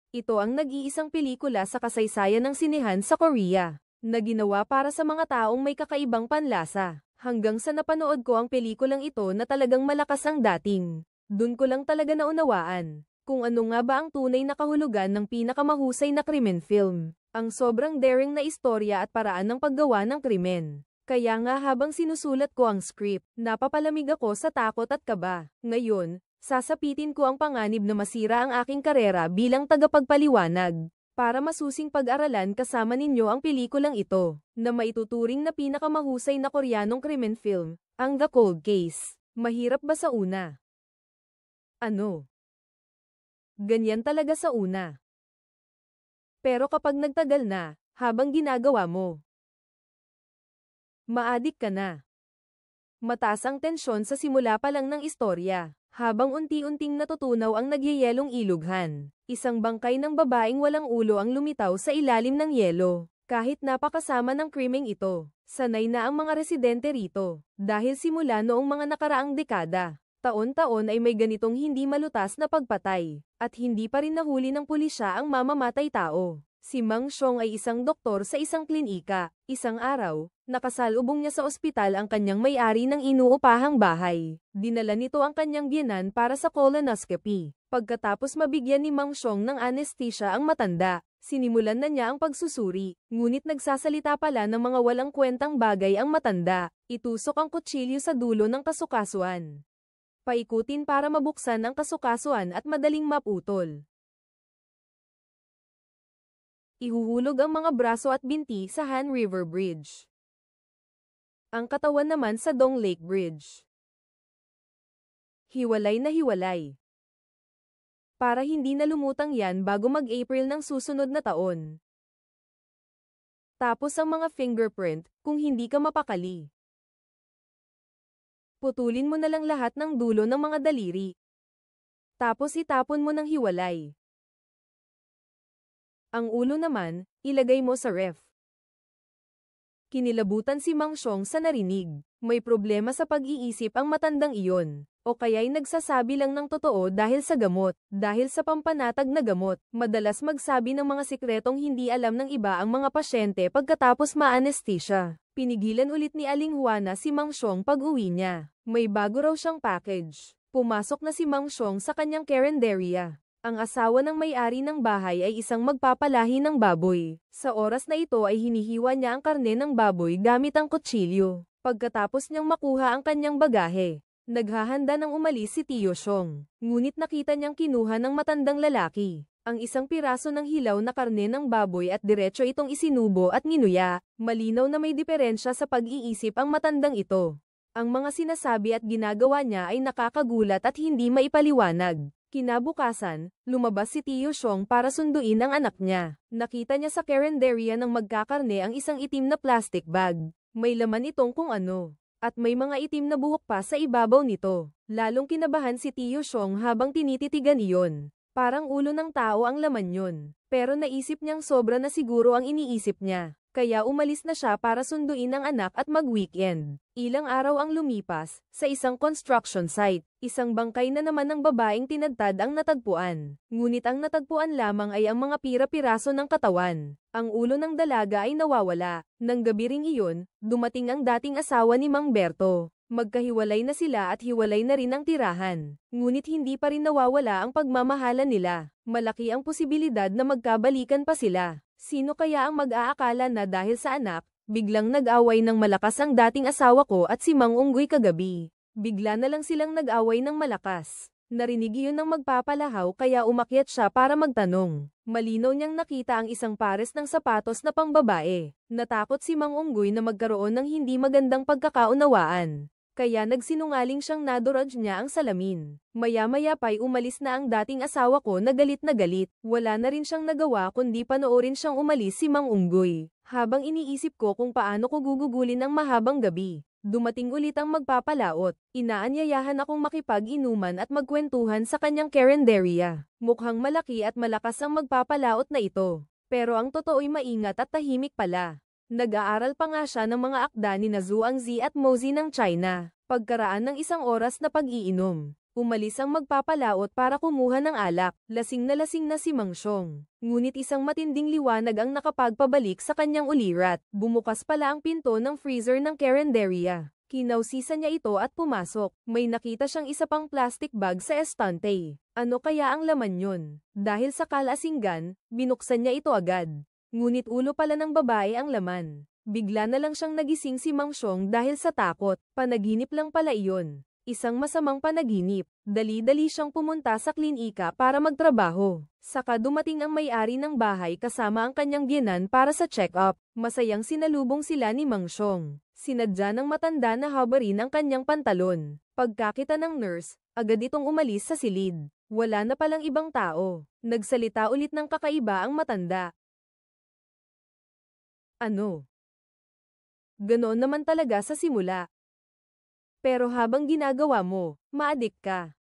Ito ang nag-iisang pelikula sa kasaysayan ng sinehan sa Korea, na ginawa para sa mga taong may kakaibang panlasa. Hanggang sa napanood ko ang pelikulang ito na talagang malakas ang dating. Dun ko lang talaga naunawaan kung ano nga ba ang tunay na kahulugan ng pinakamahusay na krimen film. Ang sobrang daring na istorya at paraan ng paggawa ng krimen. Kaya nga habang sinusulat ko ang script, napapalamig ako sa takot at kaba. Ngayon, sasapitin ko ang panganib na masira ang aking karera bilang tagapagpaliwanag. Para masusing pag-aralan kasama ninyo ang pelikulang ito, na maituturing na pinakamahusay na Koreanong krimen film, ang The Cold Case. Mahirap ba sa una? Ano? Ganyan talaga sa una. Pero kapag nagtagal na, habang ginagawa mo, maadik ka na. Mataas ang tensyon sa simula pa lang ng istorya, habang unti-unting natutunaw ang nagyayelong ilughan. Isang bangkay ng babaeng walang ulo ang lumitaw sa ilalim ng yelo. Kahit napakasama ng krimeng ito, sanay na ang mga residente rito. Dahil simula noong mga nakaraang dekada, taon-taon ay may ganitong hindi malutas na pagpatay, at hindi pa rin nahuli ng pulisya ang mamamatay tao. Si Mang Xiong ay isang doktor sa isang klinika. Isang araw, nakasalubong niya sa ospital ang kanyang may-ari ng inuupahang bahay. Dinala nito ang kanyang biyenan para sa colonoscopy. Pagkatapos mabigyan ni Mang Xiong ng anesthesia ang matanda, sinimulan na niya ang pagsusuri. Ngunit nagsasalita pala ng mga walang kwentang bagay ang matanda. Itusok ang kutsilyo sa dulo ng kasukasuan. Paikutin para mabuksan ang kasukasuan at madaling maputol. Ihuhulog ang mga braso at binti sa Han River Bridge. Ang katawan naman sa Dong Lake Bridge. Hiwalay na hiwalay. Para hindi na lumutang yan bago mag-April ng susunod na taon. Tapos ang mga fingerprint, kung hindi ka mapakali. Putulin mo na lang lahat ng dulo ng mga daliri. Tapos itapon mo ng hiwalay. Ang ulo naman, ilagay mo sa ref. Kinilabutan si Mang Xiong sa narinig. May problema sa pag-iisip ang matandang iyon. O kaya'y nagsasabi lang ng totoo dahil sa gamot. Dahil sa pampanatag na gamot, madalas magsabi ng mga sikretong hindi alam ng iba ang mga pasyente pagkatapos ma-anesthesia. Pinigilan ulit ni Aling Juana si Mang Xiong pag-uwi niya. May bago raw siyang package. Pumasok na si Mang Xiong sa kanyang karinderya. Ang asawa ng may-ari ng bahay ay isang magpapalahi ng baboy. Sa oras na ito ay hinihiwa niya ang karne ng baboy gamit ang kutsilyo. Pagkatapos niyang makuha ang kanyang bagahe, naghahanda ng umalis si Tio Xiong. Ngunit nakita niyang kinuha ng matandang lalaki ang isang piraso ng hilaw na karne ng baboy at diretso itong isinubo at nginuya. Malinaw na may diferensya sa pag-iisip ang matandang ito. Ang mga sinasabi at ginagawa niya ay nakakagulat at hindi maipaliwanag. Kinabukasan, lumabas si Tio Xiong para sunduin ang anak niya. Nakita niya sa karinderya ng magkakarne ang isang itim na plastic bag. May laman itong kung ano. At may mga itim na buhok pa sa ibabaw nito. Lalong kinabahan si Tio Xiong habang tinititigan iyon. Parang ulo ng tao ang laman yun. Pero naisip niyang sobra na siguro ang iniisip niya. Kaya umalis na siya para sunduin ang anak at mag-weekend. Ilang araw ang lumipas, sa isang construction site, isang bangkay na naman ng babaeng tinadtad ang natagpuan. Ngunit ang natagpuan lamang ay ang mga pira-piraso ng katawan. Ang ulo ng dalaga ay nawawala. Nang gabi ring iyon, dumating ang dating asawa ni Mang Berto. Magkahiwalay na sila at hiwalay na rin ang tirahan. Ngunit hindi pa rin nawawala ang pagmamahalan nila. Malaki ang posibilidad na magkabalikan pa sila. Sino kaya ang mag-aakala na dahil sa anak, biglang nag-away ng malakas ang dating asawa ko at si Mang Unggoy kagabi. Bigla na lang silang nag-away ng malakas. Narinig iyon ng magpapalahaw kaya umakyat siya para magtanong. Malinaw niyang nakita ang isang pares ng sapatos na pangbabae. Natakot si Mang Unggoy na magkaroon ng hindi magandang pagkakaunawaan. Kaya nagsinungaling siyang naduraj niya ang salamin. Maya-maya pa'y umalis na ang dating asawa ko na galit na galit. Wala na rin siyang nagawa kundi panoorin siyang umalis si Mang Unggoy. Habang iniisip ko kung paano ko gugugulin ang mahabang gabi, dumating ulit ang magpapalaot. Inaanyayahan akong makipag-inuman at magkwentuhan sa kanyang karinderya. Mukhang malaki at malakas ang magpapalaot na ito. Pero ang totoo'y maingat at tahimik pala. Nag-aaral pa nga siya ng mga akda ni Zhuangzi at Mozi ng China. Pagkaraan ng isang oras na pag-iinom, Umalis ang magpapalaot para kumuha ng alak. Lasing na si Mang Siong. Ngunit isang matinding liwanag ang nakapagpabalik sa kanyang ulirat. Bumukas pala ang pinto ng freezer ng karinderya. Kinausisa niya ito at pumasok. May nakita siyang isa pang plastic bag sa estante. Ano kaya ang laman yun? Dahil sa kalasinggan, binuksan niya ito agad. Ngunit ulo pala ng babae ang laman. Bigla na lang siyang nagising si Mang Siong dahil sa takot. Panaginip lang pala iyon. Isang masamang panaginip. Dali-dali siyang pumunta sa klinika para magtrabaho. Saka dumating ang may-ari ng bahay kasama ang kanyang biyenan para sa check-up. Masayang sinalubong sila ni Mang Siong. Sinadya ng matanda na habarin ang kanyang pantalon. Pagkakita ng nurse, agad itong umalis sa silid. Wala na palang ibang tao. Nagsalita ulit ng kakaiba ang matanda. Ano? Ganon naman talaga sa simula. Pero habang ginagawa mo, ma-addict ka.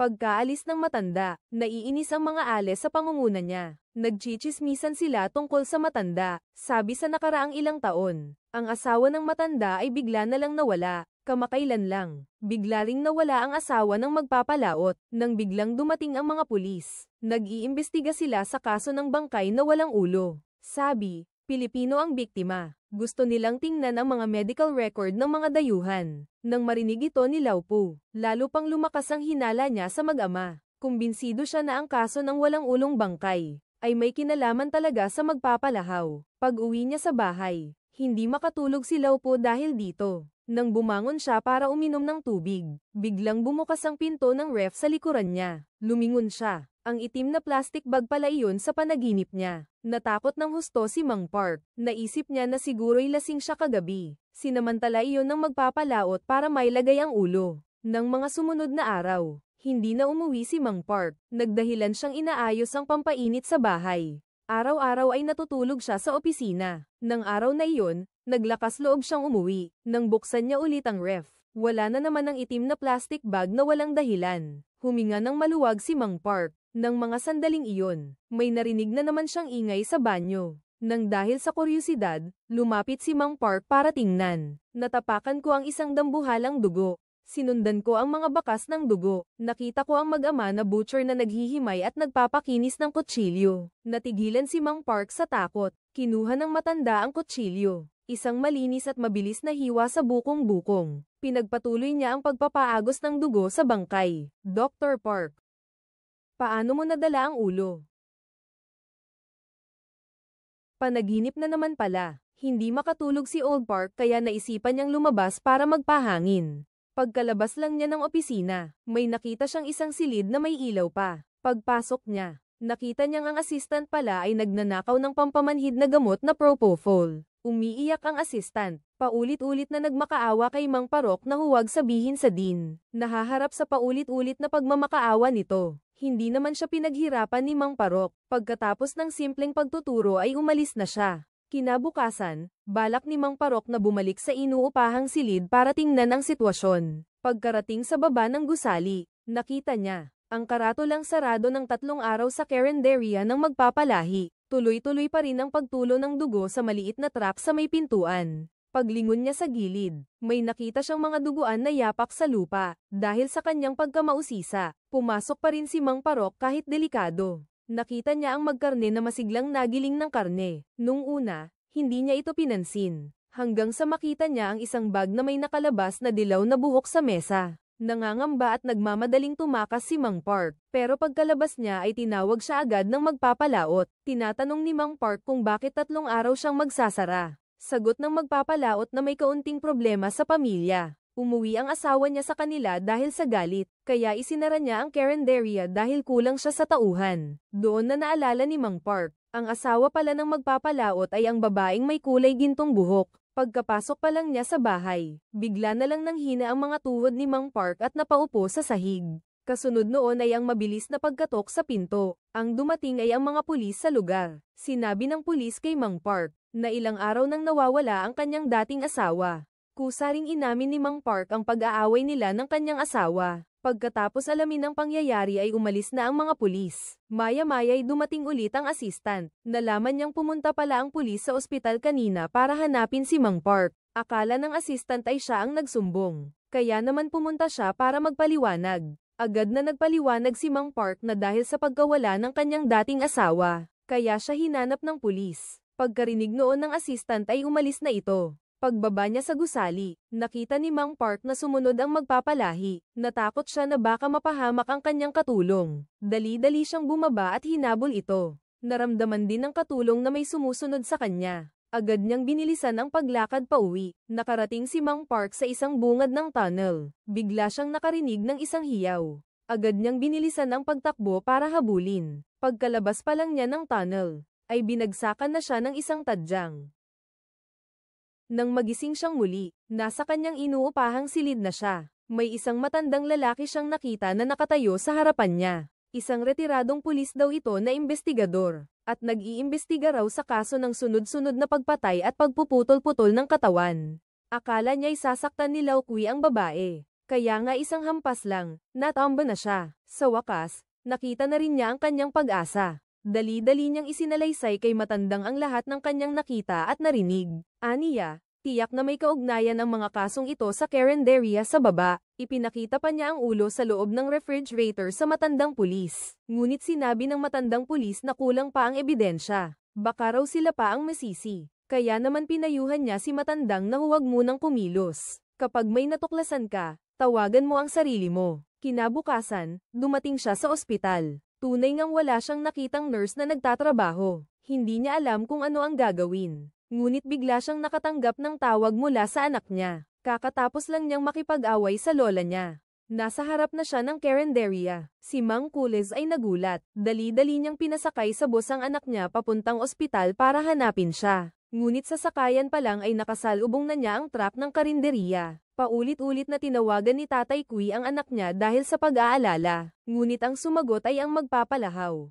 Pagkaalis ng matanda, naiinis ang mga ales sa pangunguna niya. Nagchichismisan sila tungkol sa matanda. Sabi sa nakaraang ilang taon, ang asawa ng matanda ay bigla na lang nawala. Kamakailan lang, bigla ring nawala ang asawa ng magpapalaot. Nang biglang dumating ang mga pulis, nag-iimbestiga sila sa kaso ng bangkay na walang ulo. Sabi, Pilipino ang biktima. Gusto nilang tingnan ang mga medical record ng mga dayuhan. Nang marinig ito ni Laupo, lalo pang lumakas ang hinala niya sa mag-ama. Kumbinsido siya na ang kaso ng walang ulong bangkay ay may kinalaman talaga sa magpapalahaw. Pag-uwi niya sa bahay, hindi makatulog si Laupo dahil dito. Nang bumangon siya para uminom ng tubig, biglang bumukas ang pinto ng ref sa likuran niya. Lumingon siya. Ang itim na plastic bag pala iyon sa panaginip niya. Natakot ng husto si Mang Park. Naisip niya na siguro'y lasing siya kagabi. Sinamantala iyon ng magpapalaot para mailagay ang ulo. Nang mga sumunod na araw, hindi na umuwi si Mang Park. Nagdahilan siyang inaayos ang pampainit sa bahay. Araw-araw ay natutulog siya sa opisina. Nang araw na iyon, naglakas loob siyang umuwi. Nang buksan niya ulit ang ref, wala na naman ang itim na plastic bag na walang dahilan. Huminga ng maluwag si Mang Park. Nang mga sandaling iyon, may narinig na naman siyang ingay sa banyo. Nang dahil sa kuryosidad, lumapit si Mang Park para tingnan. Natapakan ko ang isang dambuhalang dugo. Sinundan ko ang mga bakas ng dugo. Nakita ko ang mag-ama na butcher na naghihimay at nagpapakinis ng kutsilyo. Natigilan si Mang Park sa takot. Kinuha ng matanda ang kutsilyo. Isang malinis at mabilis na hiwa sa bukong-bukong. Pinagpatuloy niya ang pagpapaagos ng dugo sa bangkay. Dr. Park, paano mo nadala ang ulo? Panaginip na naman pala. Hindi makatulog si Old Park kaya naisipan niyang lumabas para magpahangin. Pagkalabas lang niya ng opisina, may nakita siyang isang silid na may ilaw pa. Pagpasok niya, nakita niyang ang assistant pala ay nagnanakaw ng pampamanhid na gamot na propofol. Umiiyak ang assistant. Paulit-ulit na nagmakaawa kay Mang Parok na huwag sabihin sa dean. Nahaharap sa paulit-ulit na pagmamakaawa nito. Hindi naman siya pinaghirapan ni Mang Parok. Pagkatapos ng simpleng pagtuturo ay umalis na siya. Kinabukasan, balak ni Mang Parok na bumalik sa inuupahang silid para tingnan ang sitwasyon. Pagkarating sa baba ng gusali, nakita niya ang karatolang sarado ng 3 araw sa karinderya ng magpapalahi. Tuloy-tuloy pa rin ang pagtulo ng dugo sa maliit na trap sa may pintuan. Paglingon niya sa gilid, may nakita siyang mga duguan na yapak sa lupa. Dahil sa kanyang pagkamausisa, pumasok pa rin si Mang Parok kahit delikado. Nakita niya ang magkarne na masiglang nagiling ng karne. Nung una, hindi niya ito pinansin. Hanggang sa makita niya ang isang bag na may nakalabas na dilaw na buhok sa mesa. Nangangamba at nagmamadaling tumakas si Mang Park. Pero pagkalabas niya ay tinawag siya agad ng magpapalaot. Tinatanong ni Mang Park kung bakit 3 araw siyang magsasara. Sagot ng magpapalaot na may kaunting problema sa pamilya. Umuwi ang asawa niya sa kanila dahil sa galit, kaya isinara niya ang karinderya dahil kulang siya sa tauhan. Doon na naalala ni Mang Park, ang asawa pala ng magpapalaot ay ang babaeng may kulay gintong buhok. Pagkapasok pa lang niya sa bahay, bigla na lang nanghina ang mga tuhod ni Mang Park at napaupo sa sahig. Kasunod noon ay ang mabilis na pagkatok sa pinto. Ang dumating ay ang mga pulis sa lugar. Sinabi ng pulis kay Mang Park na ilang araw nang nawawala ang kanyang dating asawa. Kusa ring inamin ni Mang Park ang pag-aaway nila ng kanyang asawa. Pagkatapos alamin ang pangyayari ay umalis na ang mga pulis. Maya-maya ay dumating ulit ang assistant. Nalaman niyang pumunta pala ang pulis sa ospital kanina para hanapin si Mang Park. Akala ng assistant ay siya ang nagsumbong. Kaya naman pumunta siya para magpaliwanag. Agad na nagpaliwanag si Mang Park na dahil sa pagkawala ng kanyang dating asawa, kaya siya hinanap ng pulis. Pagkarinig noon ng assistant ay umalis na ito. Pagbaba niya sa gusali, nakita ni Mang Park na sumunod ang magpapalahi. Natakot siya na baka mapahamak ang kanyang katulong. Dali-dali siyang bumaba at hinabol ito. Naramdaman din ng katulong na may sumusunod sa kanya. Agad niyang binilisan ang paglakad pauwi. Nakarating si Mang Park sa isang bungad ng tunnel. Bigla siyang nakarinig ng isang hiyaw. Agad niyang binilisan ang pagtakbo para habulin. Pagkalabas pa lang niya ng tunnel, ay binagsakan na siya ng isang tadyang. Nang magising siyang muli, nasa kanyang inuupahang silid na siya. May isang matandang lalaki siyang nakita na nakatayo sa harapan niya. Isang retiradong pulis daw ito na investigador, at nag-iimbestiga raw sa kaso ng sunod-sunod na pagpatay at pagpuputol-putol ng katawan. Akala niya'y sasaktan ni Lao Kui ang babae, kaya nga isang hampas lang, natumba na siya. Sa wakas, nakita na rin niya ang kanyang pag-asa. Dali-dali niyang isinalaysay kay matandang ang lahat ng kanyang nakita at narinig. Aniya, tiyak na may kaugnayan ang mga kasong ito sa karinderya sa baba. Ipinakita pa niya ang ulo sa loob ng refrigerator sa matandang pulis. Ngunit sinabi ng matandang pulis na kulang pa ang ebidensya. Baka raw sila pa ang masisi. Kaya naman pinayuhan niya si matandang na huwag munang kumilos. Kapag may natuklasan ka, tawagan mo ang sarili mo. Kinabukasan, dumating siya sa ospital. Tunay ngang wala siyang nakitang nurse na nagtatrabaho. Hindi niya alam kung ano ang gagawin. Ngunit bigla siyang nakatanggap ng tawag mula sa anak niya. Kakatapos lang niyang makipag-away sa lola niya. Nasa harap na siya ng karinderya. Si Mang Kules ay nagulat. Dali-dali niyang pinasakay sa bus ang anak niya papuntang ospital para hanapin siya. Ngunit sa sakayan pa lang ay nakasalubong na niya ang truck ng karinderya. Paulit-ulit na tinawagan ni Tatay Kui ang anak niya dahil sa pag-aalala. Ngunit ang sumagot ay ang magpapalahaw.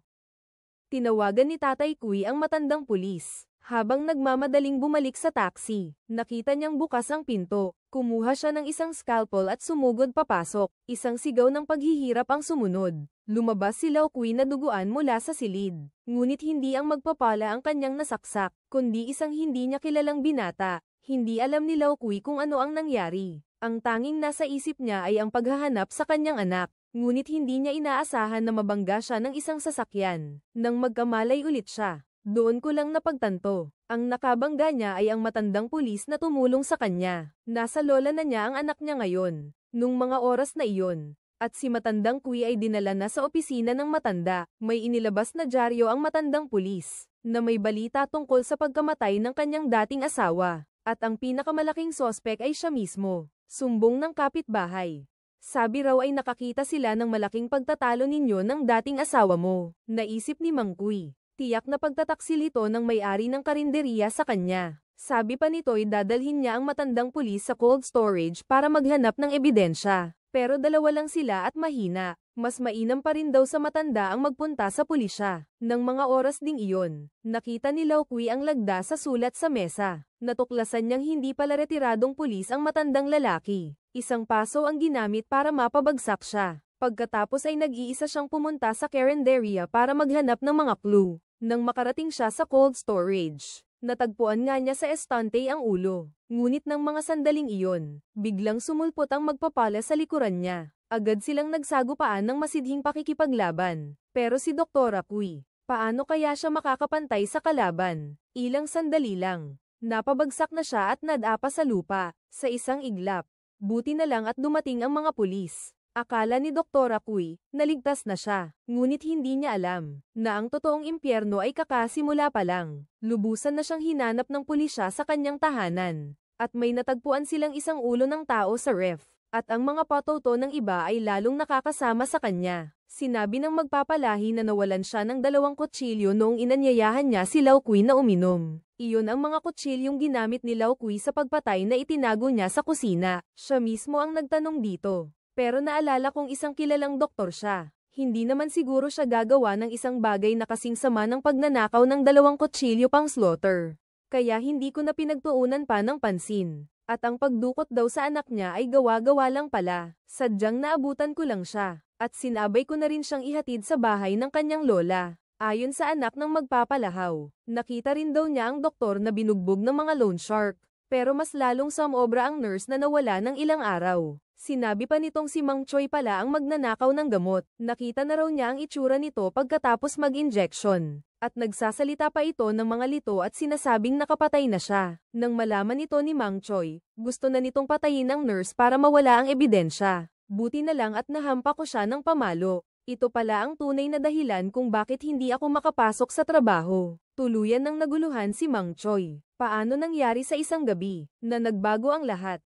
Tinawagan ni Tatay Kui ang matandang pulis. Habang nagmamadaling bumalik sa taxi, nakita niyang bukas ang pinto. Kumuha siya ng isang scalpel at sumugod papasok. Isang sigaw ng paghihirap ang sumunod. Lumabas si Lao Kui na duguan mula sa silid. Ngunit hindi ang magpapala ang kanyang nasaksak, kundi isang hindi niya kilalang binata. Hindi alam ni Lao Kui kung ano ang nangyari. Ang tanging nasa isip niya ay ang paghahanap sa kanyang anak. Ngunit hindi niya inaasahan na mabangga siya ng isang sasakyan. Nang magkamalay ulit siya, doon ko lang napagtanto. Ang nakabangga niya ay ang matandang pulis na tumulong sa kanya. Nasa lola na niya ang anak niya ngayon, nung mga oras na iyon. At si matandang Kui ay dinala na sa opisina ng matanda. May inilabas na dyaryo ang matandang pulis, na may balita tungkol sa pagkamatay ng kanyang dating asawa. At ang pinakamalaking sospek ay siya mismo. Sumbong ng kapitbahay. Sabi raw ay nakakita sila ng malaking pagtatalo ninyo ng dating asawa mo. Naisip ni Mang Kui. Tiyak na pagtataksil ito ng may-ari ng karinderya sa kanya. Sabi pa nito'y dadalhin niya ang matandang pulis sa cold storage para maghanap ng ebidensya. Pero dalawa lang sila at mahina. Mas mainam pa rin daw sa matanda ang magpunta sa pulisya. Nang mga oras ding iyon, nakita ni Lao Kui ang lagda sa sulat sa mesa. Natuklasan niyang hindi pala retiradong pulis ang matandang lalaki. Isang paso ang ginamit para mapabagsak siya. Pagkatapos ay nag-iisa siyang pumunta sa karinderya para maghanap ng mga clue. Nang makarating siya sa cold storage, natagpuan nga niya sa estante ang ulo. Ngunit ng mga sandaling iyon, biglang sumulpot ang magpapala sa likuran niya. Agad silang nagsagupaan ng masidhing pakikipaglaban. Pero si Dr. Kui, paano kaya siya makakapantay sa kalaban? Ilang sandali lang, napabagsak na siya at nadapa sa lupa, sa isang iglap. Buti na lang at dumating ang mga pulis. Akala ni Dr. Kui, naligtas na siya. Ngunit hindi niya alam, na ang totoong impyerno ay kakasimula pa lang. Lubusan na siyang hinanap ng pulisya sa kanyang tahanan. At may natagpuan silang isang ulo ng tao sa ref. At ang mga patoto ng iba ay lalong nakakasama sa kanya. Sinabi ng magpapalahi na nawalan siya ng 2 kutsilyo noong inanyayahan niya si Lao Kui na uminom. Iyon ang mga kutsilyong ginamit ni Lao Kui sa pagpatay na itinago niya sa kusina. Siya mismo ang nagtanong dito. Pero naalala kong isang kilalang doktor siya. Hindi naman siguro siya gagawa ng isang bagay na kasing sama ng pagnanakaw ng 2 kutsilyo pang slaughter. Kaya hindi ko na pinagtuunan pa ng pansin. At ang pagdukot daw sa anak niya ay gawa-gawa lang pala. Sadyang naabutan ko lang siya. At sinabay ko na rin siyang ihatid sa bahay ng kanyang lola. Ayon sa anak ng magpapalahaw, nakita rin daw niya ang doktor na binugbog ng mga loan shark. Pero mas lalong sumobra ang nurse na nawala ng ilang araw. Sinabi pa nitong si Mang Choi pala ang magnanakaw ng gamot. Nakita na raw niya ang itsura nito pagkatapos mag-injection. At nagsasalita pa ito ng mga lito at sinasabing nakapatay na siya. Nang malaman ito ni Mang Choi, gusto na nitong patayin ang nurse para mawala ang ebidensya. Buti na lang at nahampa ko siya ng pamalo. Ito pala ang tunay na dahilan kung bakit hindi ako makapasok sa trabaho. Tuluyan ng naguluhan si Mang Choi. Paano nangyari sa isang gabi, na nagbago ang lahat?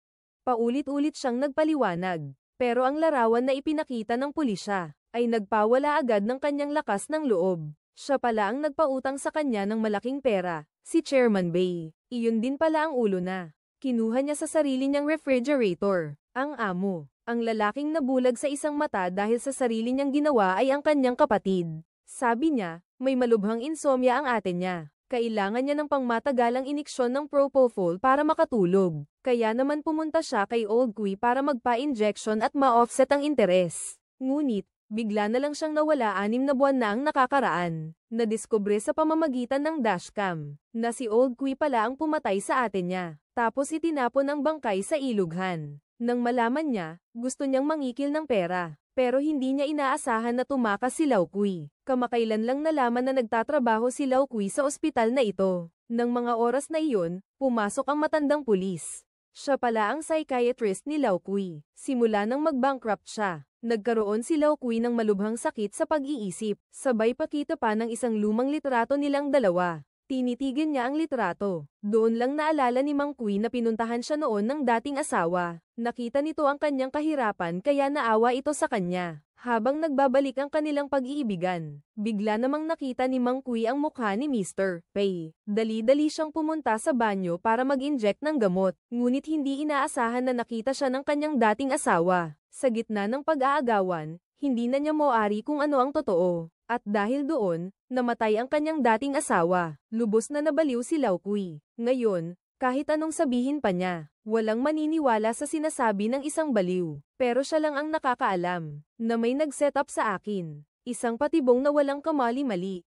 Paulit-ulit siyang nagpaliwanag. Pero ang larawan na ipinakita ng pulisya, ay nagpawala agad ng kanyang lakas ng loob. Siya pala ang nagpautang sa kanya ng malaking pera, si Chairman Bay. Iyon din pala ang ulo na. Kinuha niya sa sarili niyang refrigerator. Ang amo, ang lalaking nabulag sa isang mata dahil sa sarili niyang ginawa ay ang kanyang kapatid. Sabi niya, may malubhang insomnia ang ate niya. Kailangan niya ng pangmatagalang iniksyon ng propofol para makatulog. Kaya naman pumunta siya kay Old Kui para magpa-injection at ma-offset ang interes. Ngunit, bigla na lang siyang nawala 6 na buwan na ang nakakaraan. Nadiskubre sa pamamagitan ng dashcam, na si Old Kui pala ang pumatay sa ate niya. Tapos itinapon ang bangkay sa ilughan. Nang malaman niya, gusto niyang mangikil ng pera. Pero hindi niya inaasahan na tumakas si Lao Kui. Kamakailan lang nalaman na nagtatrabaho si Lao Kui sa ospital na ito. Nang mga oras na iyon, pumasok ang matandang pulis. Siya pala ang psychiatrist ni Lao Kui. Simula nang mag-bankrupt siya, nagkaroon si Lao Kui ng malubhang sakit sa pag-iisip. Sabay pakita pa ng isang lumang litrato nilang dalawa. Tinitigan niya ang litrato. Doon lang naalala ni Mang Kui na pinuntahan siya noon ng dating asawa. Nakita nito ang kanyang kahirapan kaya naawa ito sa kanya. Habang nagbabalik ang kanilang pag-iibigan, bigla namang nakita ni Mang Kui ang mukha ni Mr. Pei. Dali-dali siyang pumunta sa banyo para mag-inject ng gamot. Ngunit hindi inaasahan na nakita siya ng kanyang dating asawa. Sa gitna ng pag-aagawan, hindi na niya mauari kung ano ang totoo. At dahil doon, namatay ang kanyang dating asawa. Lubos na nabaliw si Lao Kui. Ngayon, kahit anong sabihin pa niya, walang maniniwala sa sinasabi ng isang baliw. Pero siya lang ang nakakaalam, na may nag-set up sa akin. Isang patibong na walang kamali-mali.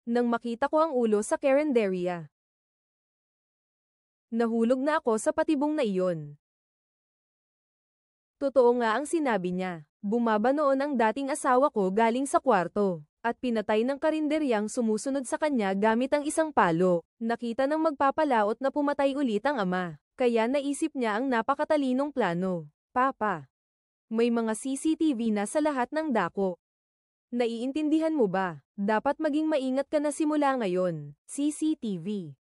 Nang makita ko ang ulo sa karinderya, nahulog na ako sa patibong na iyon. Totoo nga ang sinabi niya. Bumaba noon ang dating asawa ko galing sa kwarto, at pinatay ng karinderyang sumusunod sa kanya gamit ang isang palo. Nakita ng magpapalaot na pumatay ulit ang ama, kaya naisip niya ang napakatalinong plano. Papa, may mga CCTV na sa lahat ng dako. Naiintindihan mo ba? Dapat maging maingat ka na simula ngayon. CCTV.